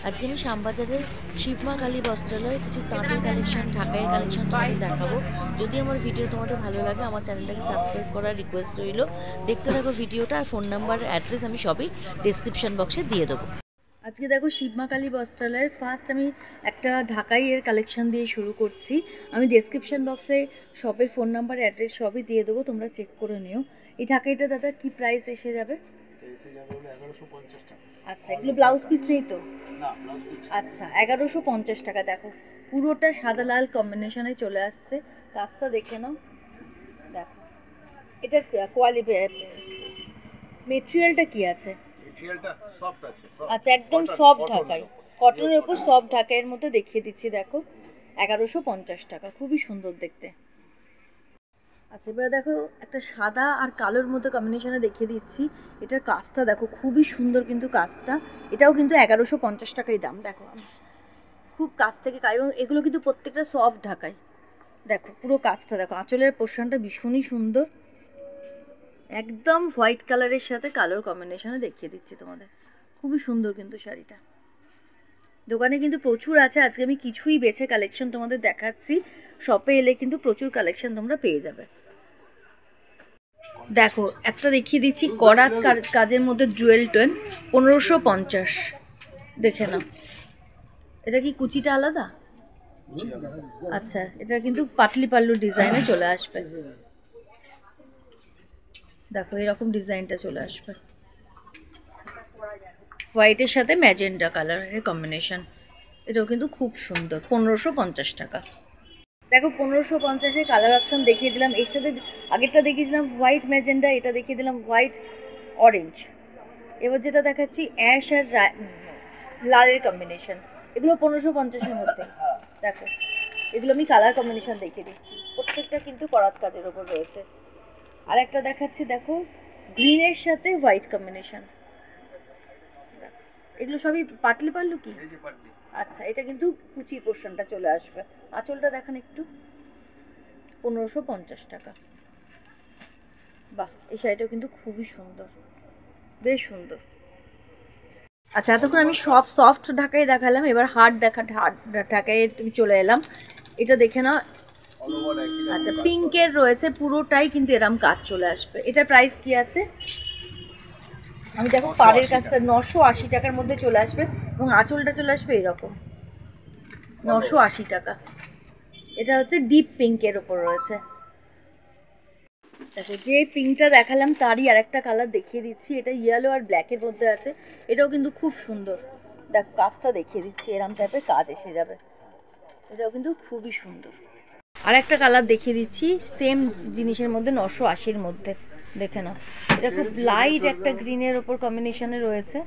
আজকে আমি শ্যামবাজারের শিবমা কালী বস্ত্রালয়ে কিছু তাঁতের কালেকশন, ঢাকাইয়ের কালেকশন তোমাদের দেখাবো। যদি আমার ভিডিও তোমাদের ভালো লাগে আমার চ্যানেলটাকে সাবস্ক্রাইব করার রিকোয়েস্ট রইল। দেখতে থাকো ভিডিওটা, আর ফোন নাম্বার, অ্যাড্রেস আমি সবই ডেসক্রিপশন বক্সে দিয়ে দেবো। আজকে দেখো শিবমা কালী বস্ত্রালয়ের ফার্স্ট আমি একটা ঢাকাইয়ের কালেকশন দিয়ে শুরু করছি। আমি ডেসক্রিপশন বক্সে শপের ফোন নাম্বার, অ্যাড্রেস সবই দিয়ে দেবো, তোমরা চেক করে নিও। এই ঢাকাইটা দাদা কি প্রাইস এসে যাবে? আচ্ছা, এগুলো ব্লাউজ পিস নেই তো? আচ্ছা, 1150 টাকা। দেখো পুরোটা সাদা লাল কম্বিনেশনে চলে আসছে। কাজটা দেখে নাও, দেখো এটার কোয়ালিটি, মেটেরিয়ালটা কি আছে? আচ্ছা, একদম সফট ঢাকাই, কটনের উপর সফট ঢাকাইয়ের মধ্যে দেখিয়ে দিচ্ছি। দেখো 1150 টাকা, খুবই সুন্দর দেখতে। আচ্ছা, এবারে দেখো একটা সাদা আর কালোর মধ্যে কম্বিনেশনে দেখিয়ে দিচ্ছি। এটার কাজটা দেখো খুবই সুন্দর, কিন্তু কাজটা এটাও কিন্তু 1150 টাকাই দাম। দেখো খুব কাছ থেকে কাজ, এবং এগুলো কিন্তু প্রত্যেকটা সফট ঢাকাই। দেখো পুরো কাজটা দেখো, আঁচলের পোর্শনটা ভীষণই সুন্দর, একদম হোয়াইট কালারের সাথে কালোর কম্বিনেশনে দেখিয়ে দিচ্ছি তোমাদের। খুবই সুন্দর কিন্তু শাড়িটা। দোকানে কিন্তু প্রচুর আছে, আজকে আমি কিছুই বেছে কালেকশন তোমাদের দেখাচ্ছি। শপে এলে কিন্তু প্রচুর কালেকশন তোমরা পেয়ে যাবে। দেখো একটা দেখিয়ে দিচ্ছি করাত কাজের মধ্যে জুয়েল টোন, 1550। দেখে নাও, এটা কি কুচিটা আলাদা? আচ্ছা, এটা কিন্তু পাটলি পাল্লু ডিজাইনে চলে আসবে। দেখো এরকম ডিজাইনটা চলে আসবে, হোয়াইটের সাথে ম্যাজেন্টা কালারের কম্বিনেশন। এটাও কিন্তু খুব সুন্দর, 1550 টাকা। দেখো 1550-এ কালার অপশন দেখিয়ে দিলাম। এর সাথে আগেরটা দেখিয়েছিলাম হোয়াইট ম্যাজেন্ডা, এটা দেখিয়ে দিলাম হোয়াইট অরেঞ্জ। এবার যেটা দেখাচ্ছি অ্যাশ আর লালের কম্বিনেশন, এগুলো 1550-এর মধ্যে। দেখো এগুলো আমি কালার কম্বিনেশন দেখিয়ে দিচ্ছি, প্রত্যেকটা কিন্তু করাত কাজের ওপর রয়েছে। আর একটা দেখাচ্ছি, দেখো গ্রিনের সাথে হোয়াইট কম্বিনেশন। এগুলো সবই পাটলি পাল্লু কি? আচ্ছা, এটা কিন্তু কুচির পোর্শনটা চলে আসবে। আঁচলটা দেখান একটু, 1550 টাকা। বাহ, এই শাড়িটাও কিন্তু খুবই সুন্দর, বেশ সুন্দর। আচ্ছা, এতক্ষণ আমি সব সফট ঢাকাই দেখালাম, এবার হার্ড ঢাকায় তুমি চলে এলাম। এটা দেখে নাও। আচ্ছা, পিঙ্কের রয়েছে, পুরোটাই কিন্তু এরম কাজ চলে আসবে। এটার প্রাইস কি আছে? আমি দেখো পাড়ের কাজটা 980 টাকার মধ্যে চলে আসবে, এবং আঁচলটা চলে আসবে এরকম 980 টাকা। এটা হচ্ছে ডিপ পিঙ্কের ওপর রয়েছে। দেখো যে পিঙ্কটা দেখালাম তারই আরেকটা কালার দেখিয়ে দিচ্ছি, এটা ইয়েলো আর ব্ল্যাকের মধ্যে আছে। এটাও কিন্তু খুব সুন্দর। দেখো কাজটা দেখিয়ে দিচ্ছি, এরম টাইপের কাজ এসে যাবে। এটাও কিন্তু খুবই সুন্দর। আর একটা কালার দেখিয়ে দিচ্ছি সেম জিনিসের মধ্যে, 980-র মধ্যে। দেখে নাও, এটা খুব লাইট একটা গ্রিনের ওপর কম্বিনেশনে রয়েছে।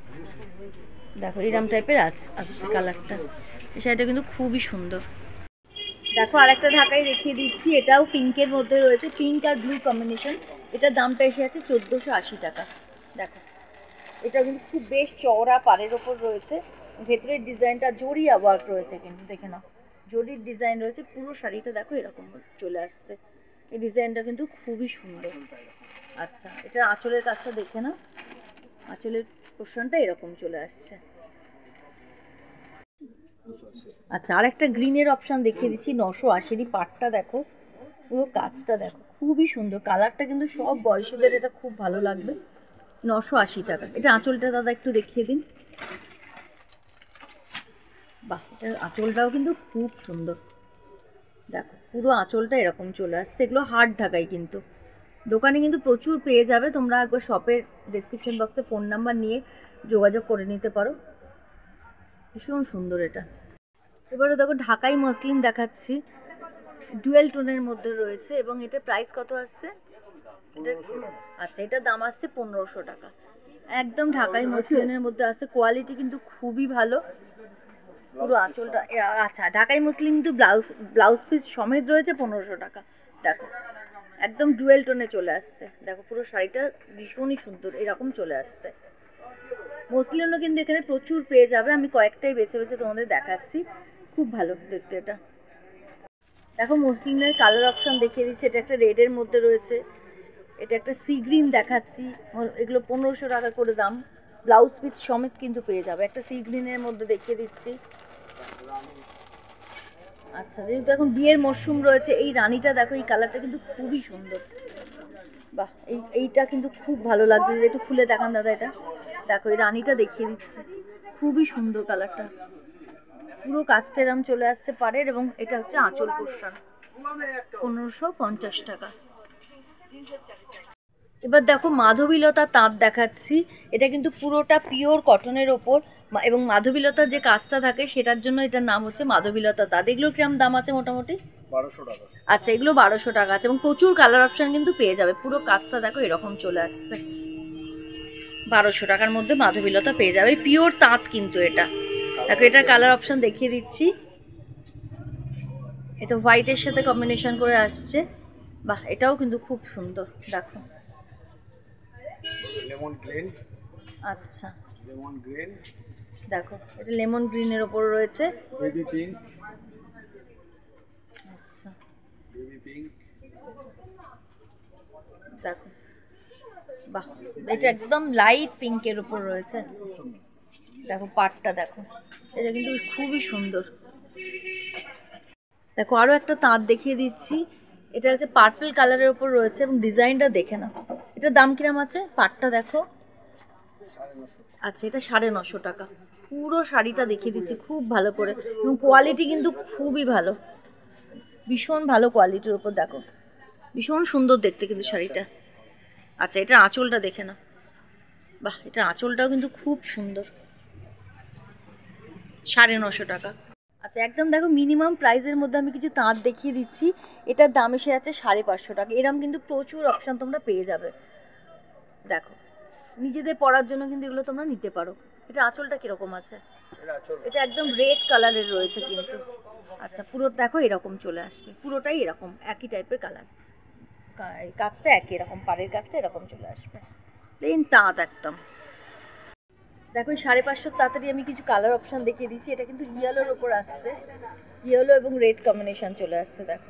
দেখো এরম টাইপের আসছে কালারটা। সেটা কিন্তু খুবই সুন্দর। দেখো আরেকটা ঢাকাই দেখিয়ে দিচ্ছি, এটাও পিঙ্কের মধ্যে রয়েছে, পিঙ্ক আর ব্লু কম্বিনেশন। এটার দামটা এসে আছে 1480 টাকা। দেখো এটা কিন্তু খুব বেশ চওড়া পাড়ের ওপর রয়েছে, ভেতরের ডিজাইনটা জড়িয়া ওয়ার্ক রয়েছে, কিন্তু দেখে নাও জরির ডিজাইন রয়েছে। পুরো শাড়িটা দেখো এরকম চলে আসছে, এই ডিজাইনটা কিন্তু খুবই সুন্দর। আচ্ছা, এটা আঁচলের কাজটা দেখে নাও, আঁচলের পোর্শনটা এরকম চলে আসছে। আচ্ছা, আর একটা গ্রিনের অপশান দেখিয়ে দিচ্ছি, 980-ই পাটটা দেখো, পুরো কাজটা দেখো খুবই সুন্দর। কালারটা কিন্তু সব বয়সীদের এটা খুব ভালো লাগবে। 980 টাকা। এটা আঁচলটা দাদা একটু দেখিয়ে দিন। বাহ, এটার আঁচলটাও কিন্তু খুব সুন্দর। দেখো পুরো আঁচলটা এরকম চলে আসছে। এগুলো হার্ড ঢাকাই, কিন্তু দোকানে কিন্তু প্রচুর পেয়ে যাবে। তোমরা একবার শপের ডেসক্রিপশন বক্সে ফোন নাম্বার নিয়ে যোগাযোগ করে নিতে পারো। ভীষণ সুন্দর এটা। এবারে দেখো ঢাকাই মসলিন দেখাচ্ছি, ডুয়েল টোনের মধ্যে রয়েছে, এবং এটা প্রাইস কত আসছে? আচ্ছা, এটার দাম আসছে 1500 টাকা। একদম ঢাকাই মসলিনের মধ্যে আসছে, কোয়ালিটি কিন্তু খুবই ভালো। পুরো আঁচলটা, আচ্ছা ঢাকাই মসলিন কিন্তু ব্লাউজ পিস সমেত রয়েছে, 1500 টাকা। দেখো একদম ডুয়েল টোনে চলে আসছে। দেখো পুরো শাড়িটা ভীষণই সুন্দর, এরকম চলে আসছে। মসলিনও কিন্তু এখানে প্রচুর পেয়ে যাবে, আমি কয়েকটাই বেছে বেছে তোমাদের দেখাচ্ছি। খুব ভালো দেখতে এটা। দেখো মসলিনের কালার অপশন দেখিয়ে দিচ্ছি, এটা একটা রেডের মধ্যে রয়েছে, এটা একটা সি গ্রিন দেখাচ্ছি। এগুলো 1500 টাকা করে দাম। ব্লাউজ পিস সমেত কিন্তু পেয়ে যাবে। একটা সি গ্রিনের মধ্যে দেখিয়ে দিচ্ছি। আচ্ছা, যেহেতু এখন বিয়ের মরশুম রয়েছে, এই রানীটা দেখো, এই কালারটা কিন্তু খুবই সুন্দর। বাহ, এইটা কিন্তু খুব ভালো লাগছে। একটু খুলে দেখান দাদা, এটা দেখো, এই রানীটা দেখিয়ে দিচ্ছি, খুবই সুন্দর কালারটা। পুরো কাজটা এরম চলে আসতে পারে। এবং এটা হচ্ছে আঁচল পোর্শন, 1550 টাকা। এবার দেখো মাধবীলতা তাঁত দেখাচ্ছি। এটা কিন্তু পুরোটা পিওর কটনের ওপর, এবং মাধবীলতার যে কাজটা থাকে সেটার জন্য এটার নাম হচ্ছে মাধবীলতা তাঁত। এগুলো কিরম দাম আছে মোটামুটি? 1200 টাকা। আচ্ছা, এগুলো 1200 টাকা আছে এবং প্রচুর কালার অপশান কিন্তু পেয়ে যাবে। পুরো কাজটা দেখো এরকম চলে আসছে। 1200 টাকার মধ্যে মাধবীলতা পেয়ে যাবে, পিওর তাঁত কিন্তু এটা। দেখো এটার কালার অপশান দেখিয়ে দিচ্ছি। এটা হোয়াইটের সাথে কম্বিনেশন করে আসছে। বাহ, এটাও কিন্তু খুব সুন্দর। দেখো লেমন গ্রিন। আচ্ছা, লেমন গ্রিন। দেখো এটা লেমন গ্রিনের ওপর রয়েছে। Baby pink. আচ্ছা, বেবি পিঙ্ক। দেখো বাহ, এটা একদম লাইট পিঙ্কের উপর রয়েছে। দেখো পাটটা দেখো, এটা কিন্তু খুবই সুন্দর। দেখো আরও একটা তাঁত দেখিয়ে দিচ্ছি। এটা হচ্ছে পার্পল কালারের উপর রয়েছে এবং ডিজাইনটা দেখে না। এটার দাম কিরম আছে? পাটটা দেখো। আচ্ছা, এটা 950 টাকা। পুরো শাড়িটা দেখিয়ে দিচ্ছি খুব ভালো করে, এবং কোয়ালিটি কিন্তু খুবই ভালো, ভীষণ ভালো কোয়ালিটির উপর। দেখো ভীষণ সুন্দর দেখতে কিন্তু শাড়িটা। আচ্ছা, এটার আঁচলটা দেখে না। বাহ, এটার আঁচলটাও কিন্তু খুব সুন্দর। 950 টাকা। আচ্ছা, একদম দেখো মিনিমাম প্রাইসের মধ্যে আমি কিছু তাঁত দেখিয়ে দিচ্ছি। এটার দাম এসে যাচ্ছে 550 টাকা। এরম কিন্তু প্রচুর অপশান তোমরা পেয়ে যাবে। দেখো নিজেদের পরার জন্য কিন্তু এগুলো তোমরা নিতে পারো। এটা আঁচলটা কিরকম আছে? এটা একদম রেড কালারের রয়েছে কিন্তু। আচ্ছা, পুরো দেখো এরকম চলে আসবে, পুরোটাই এরকম একই টাইপের কালার। কাজটা একই রকম, পাড়ের কাজটা এরকম চলে আসবে, প্লেন তাঁত একদম। দেখো 550 তাড়াতাড়ি আমি কিছু কালার অপশান দেখিয়ে দিচ্ছি। এটা কিন্তু ইয়েলোর ওপর আসছে, ইয়েলো এবং রেড কম্বিনেশন চলে আসছে। দেখো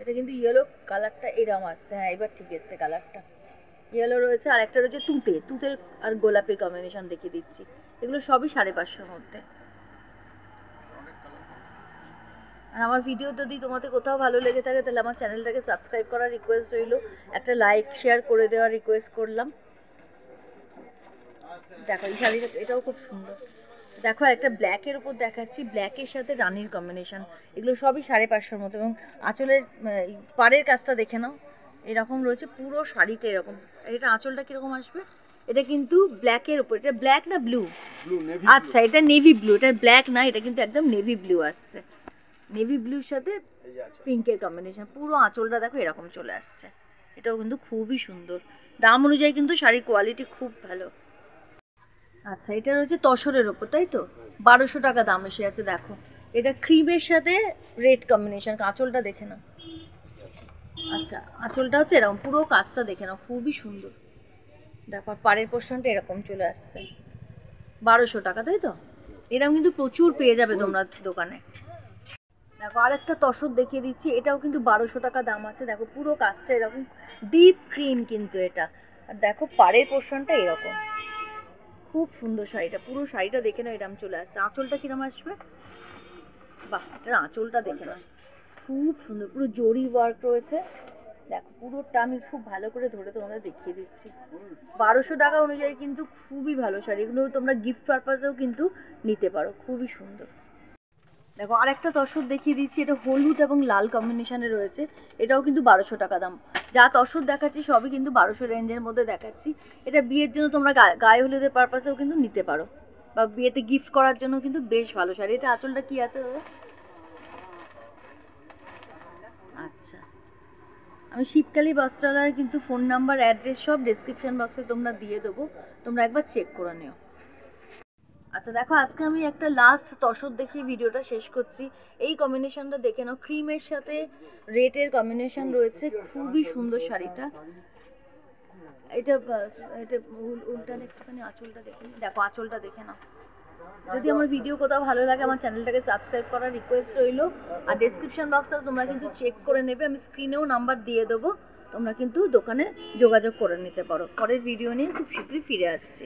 এটা কিন্তু ইয়েলো কালারটা এরম আসছে। হ্যাঁ, এবার ঠিক এসছে কালারটা, ইয়েলো রয়েছে। আর একটা রয়েছে তুতের আর গোলাপের কম্বিনেশন দেখিয়ে দিচ্ছি। এগুলো সবই 550-র মধ্যে। আর আমার ভিডিও যদি তোমাদের কোথাও ভালো লেগে থাকে তাহলে আমার চ্যানেলটাকে সাবস্ক্রাইব করার রিকোয়েস্ট রইল, একটা লাইক শেয়ার করে দেওয়ার রিকোয়েস্ট করলাম। দেখো এই শাড়িটা, এটাও খুব সুন্দর। দেখো একটা ব্ল্যাকের উপর দেখাচ্ছি, ব্ল্যাকের সাথে রানির কম্বিনেশন। এগুলো সবই 550-র মতো। এবং আঁচলের পাড়ের কাজটা দেখে নাও, এরকম রয়েছে পুরো শাড়িটা এরকম। এটা আঁচলটা কীরকম আসবে? এটা কিন্তু ব্ল্যাকের উপর। এটা ব্ল্যাক না ব্লু? আচ্ছা, এটা নেভি ব্লু। এটা ব্ল্যাক না, এটা কিন্তু একদম নেভি ব্লু আসছে। নেভি ব্লুর সাথে পিঙ্কের কম্বিনেশন। পুরো আঁচলটা দেখো এরকম চলে আসছে। এটাও কিন্তু খুবই সুন্দর। দাম অনুযায়ী কিন্তু শাড়ির কোয়ালিটি খুব ভালো। আচ্ছা, এটা রয়েছে তসরের ওপর, তাই তো? 1200 টাকা দাম এসে আছে। দেখো এটা ক্রিমের সাথে রেড কম্বিনেশন। আঁচলটা দেখে নাও। আচ্ছা, আঁচলটা হচ্ছে এরকম, পুরো কাজটা দেখে নাও, খুবই সুন্দর। দেখো পাড়ের পোর্শনটা এরকম চলে আসছে। 1200 টাকা, তাই তো? এরকম কিন্তু প্রচুর পেয়ে যাবে তোমরা দোকানে। দেখো আরেকটা তসর দেখিয়ে দিচ্ছি। এটাও কিন্তু 1200 টাকা দাম আছে। দেখো পুরো কাজটা এরকম ডিপ ক্রিম কিন্তু এটা। আর দেখো পাড়ের পোর্শনটা এরকম, খুব সুন্দর শাড়িটা। পুরো শাড়িটা দেখে নাও এরকম চলে আসছে। আঁচলটা কিরম আসবে? বাহ, এটার আঁচলটা দেখে নাও, খুব সুন্দর। পুরো জরি ওয়ার্ক রয়েছে। দেখো পুরোটা আমি খুব ভালো করে ধরে তোমাদের দেখিয়ে দিচ্ছি। 1200 টাকা অনুযায়ী কিন্তু খুবই ভালো শাড়ি। এগুলো তোমরা গিফট পারপাসেও কিন্তু নিতে পারো, খুবই সুন্দর। দেখো আরেকটা তসর দেখিয়ে দিচ্ছি। এটা হলুদ এবং লাল কম্বিনেশনে রয়েছে। এটাও কিন্তু 1200 টাকা দাম। যা তসর দেখাচ্ছি সবই কিন্তু 1200 রেঞ্জের মধ্যে দেখাচ্ছি। এটা বিয়ের জন্য তোমরা গায়ে হলুদের পারপাসেও কিন্তু নিতে পারো, বা বিয়েতে গিফট করার জন্য কিন্তু বেশ ভালো শাড়ি। এটা আঁচলটা কি আছে দাদা? আচ্ছা, আমি শিবকালী বস্ত্রালয়ের কিন্তু ফোন নাম্বার, অ্যাড্রেস সব ডেসক্রিপশন বক্সে তোমরা দিয়ে দেবো, তোমরা একবার চেক করে নিও। আচ্ছা দেখো, আজকে আমি একটা লাস্ট তসর দেখিয়ে ভিডিওটা শেষ করছি। এই কম্বিনেশনটা দেখে নাও, ক্রিমের সাথে রেডের কম্বিনেশন রয়েছে, খুবই সুন্দর শাড়িটা। এটা এটা উল্টালে একটুখানি আঁচলটা দেখে নিই। দেখো আঁচলটা দেখে নাও। যদি আমার ভিডিও কোথাও ভালো লাগে আমার চ্যানেলটাকে সাবস্ক্রাইব করার রিকোয়েস্ট রইল। আর ডেসক্রিপশন বক্সটা তোমরা কিন্তু চেক করে নেবে, আমি স্ক্রিনেও নাম্বার দিয়ে দেবো, তোমরা কিন্তু দোকানে যোগাযোগ করে নিতে পারো। পরের ভিডিও নিয়ে খুব শীঘ্রই ফিরে আসছি।